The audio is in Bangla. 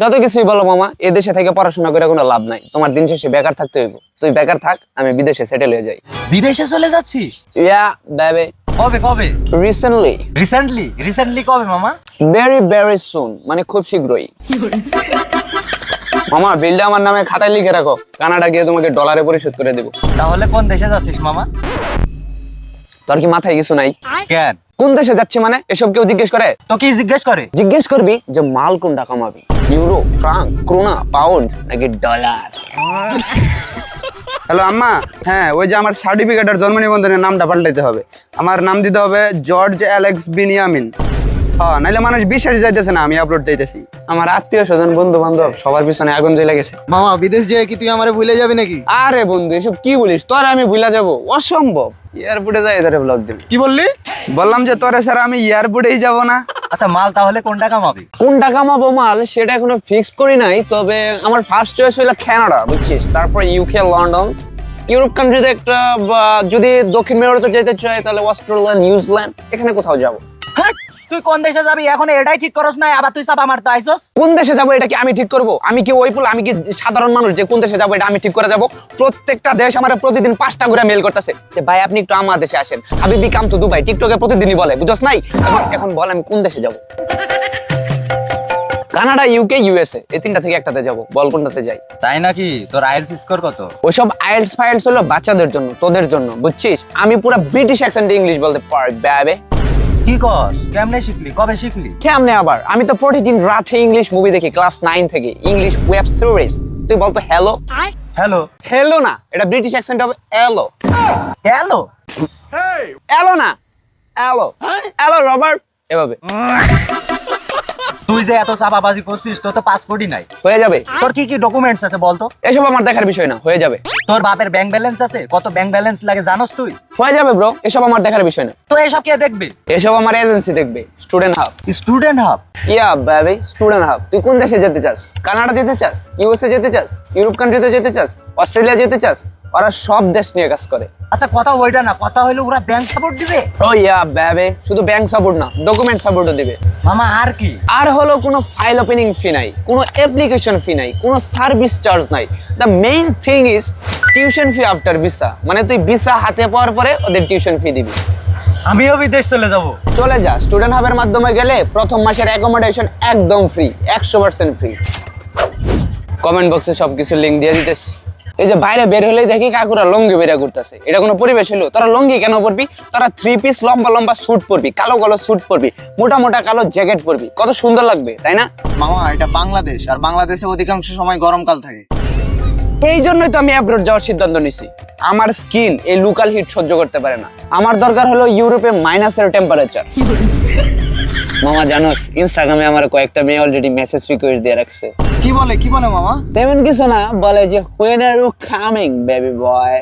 যত কিছুই বলো মামা, এ দেশে থেকে পড়াশোনা করে কোনো লাভ নাই। তোমার দিন শেষে বেকার থাকতে হইব। তুই বেকার থাক, আমি বিদেশে সেটেল হয়ে যাই। বিদেশে চলে যাচ্ছিস? Yeah baby. কবে কবে? রিসেন্টলি। রিসেন্টলি কবে মামা? ভেরি সুন, মানে খুব শীঘ্রই। মামা বিলটা আমার নামে খাতায় লিখে রাখো, কানাডা গিয়ে তোমাকে ডলারে পরিশোধ করে দেবো। তাহলে কোন দেশে যাচ্ছিস মামা? তোর কি মাথায় কিছু নাই? কেন? কোন দেশে যাচ্ছি মানে এসব কেউ জিজ্ঞেস করে? তো কি জিজ্ঞেস করে? জিজ্ঞেস করবি যে মাল কোনটা কামাবি, ইউরো, ফ্রাঙ্ক, ক্রোনা, পাউন্ড নাকি ডলার। হ্যালো আম্মা, হ্যাঁ ওই যে আমার সার্টিফিকেট আর জন্ম নিবন্ধনের নামটা পাল্টাইতে হবে। আমার নাম দিতে হবে জর্জ অ্যালেক্স বিনিয়ামিন। হ্যাঁ, নাইলে মানুষ বিশ্বাস যাইতেছে না আমি আপলোড দিতেছি। আমার আত্মীয় স্বজন বন্ধু বান্ধব সবার পিছনে আগুন জ্বলে গেছে। মামা বিদেশ যেয়ে কি তুই আমারে ভুলে যাবি নাকি? আরে বন্ধু এসব কি বলিস, তোর আমি ভুলা যাবো? অসম্ভব। এয়ারপোর্টে যাই এদের ব্লগ দিবি। কি বললি? বললাম যে তোরে স্যার আমি এয়ারপোর্টেই যাব না। আচ্ছা মাল তাহলে কোনটা কামাবি? কোন টাকা কামাবো মাল সেটা এখনো ফিক্সড করি নাই, তবে আমার ফার্স্ট চয়েস হইলো কানাডা, বুঝছিস, তারপর ইউকে, লন্ডন, ইউরোপ কান্ট্রিতে একটা, বা যদি দক্ষিণ মেরুতে যেতে চাই তাহলে অস্ট্রেলিয়া, নিউজিল্যান্ড, এখানে কোথাও যাবো। হাট! তুই কোন দেশে যাবি এখন এটাই ঠিক করস না, আবার তুই চাপা মারতে আইছস? কোন দেশে যাবো এটা কি আমি ঠিক করবো? আমি কি ওই আমি কি সাধারণ মানুষ যে কোন দেশে যাবো এটা আমি ঠিক করে যাবো? প্রত্যেকটা দেশ আমার প্রতিদিন 5টা করে মেল করতেছে যে ভাই আপনি একটু আমার দেশে আসেন, হাবিবি কাম টু দুবাই, টিকটকে প্রতিদিনই বলে, বুঝছস নাই? এখন বল আমি কোন দেশে যাবো? কানাডা, ইউকে, ইউএসএ, এই 3টা থেকে একটাতে যাবো, বল কোনটাতে যাই? তাই নাকি? তোর আইএলটিএস স্কোর কত? ওইসব আইএলটিএস ফাইলস হলো বাচ্চাদের জন্য, তোদের জন্য, বুঝছিস? আমি পুরো ব্রিটিশ অ্যাকসেন্টে ইংলিশ বলতে পারি বেবে। কি কস? কেমনে শিখলি? কবে শিখলি? কেমনে আবার? আমি তো প্রতিদিন রাতে ইংলিশ মুভি দেখি ক্লাস 9 থেকে, ইংলিশ ওয়েব সিরিজ। তুই বলতো হ্যালো। হ্যালো। হ্যালো না, এটা ব্রিটিশ অ্যাকসেন্ট হবে এলো। হ্যালো? এলো না, এলো, এলো রবার্ট, এভাবে তুই যে এত চাপাবাজি করছিস, তোর তো পাসপোর্টই নাই। হয়ে যাবে। তোর কি কি ডকুমেন্টস আছে বলতো? এসব আমার দেখার বিষয় না, হয়ে যাবে। তোর বাপের ব্যাংক ব্যালেন্স আছে? কত ব্যাংক ব্যালেন্স লাগে জানোস তুই? হয়ে যাবে ব্রো, এসব আমার দেখার বিষয় না। তো এসব কে দেখবে? এসব আমার এজেন্সি দেখবে, student hub. Student hub? Yeah baby, student hub. তুই কোন দেশে যেতে চাস? কানাডা যেতে চাস, ইউএসএ যেতে চাস, ইউরোপ কান্ট্রিতে যেতে চাস, অস্ট্রেলিয়া যেতে চাস? ওরা সব দেশ নিয়ে কাজ করে। আচ্ছা কথা ওইটা না, কথা হইলো ওরা ব্যাংক সাপোর্ট দিবে? ও ইয়া বেবি, শুধু ব্যাংক সাপোর্ট না, ডকুমেন্ট সাপোর্টও দিবে। মামা আর কি? আর হলো কোনো ফাইল ওপেনিং ফি নাই, কোনো অ্যাপ্লিকেশন ফি নাই, কোনো সার্ভিস চার্জ নাই। The main thing is tuition fee after visa, মানে তুই ভিসা হাতে পাওয়ার পরে ওদের টিউশন ফি দিবি। আমিও বিদেশ চলে যাব। চলে যা, স্টুডেন্ট হাবের মাধ্যমে গেলে প্রথম মাসের অ্যাকোমোডেশন একদম ফ্রি, 100% ফ্রি। কমেন্ট বক্সে সবকিছু লিংক দিয়ে দিতেছি। এই যে বাইরে বের হলেই দেখি কাকুরা লঙ্গি বেরা করতেছে, এটা কোনো পরিবেশ হলো? তোরা লঙ্গি কেন পরবি? তোরা 3 পিস লম্বা লম্বা স্যুট পরবি, কালো কালো স্যুট পরবি, মোটা মোটা কালো জ্যাকেট পরবি, কত সুন্দর লাগবে, তাই না? মামা এটা বাংলাদেশ, আর বাংলাদেশে অধিকাংশ সময় গরমকাল থাকে। এই জন্যই তো আমি অ্যাব্রোড যাওয়ার সিদ্ধান্ত নিছি। আমার স্কিন এই লোকাল হিট সহ্য করতে পারে না। আমার দরকার হলো ইউরোপে মাইনাসের টেম্পারেচার। মামা জানোস, ইনস্টাগ্রামে আমার কয়েকটা মেয়ে অলরেডি মেসেজ রিকোয়েস্ট দিয়ে রাখছে। কি বলে মামা? তেমন কিছু না, বলে যে when are you coming baby boy?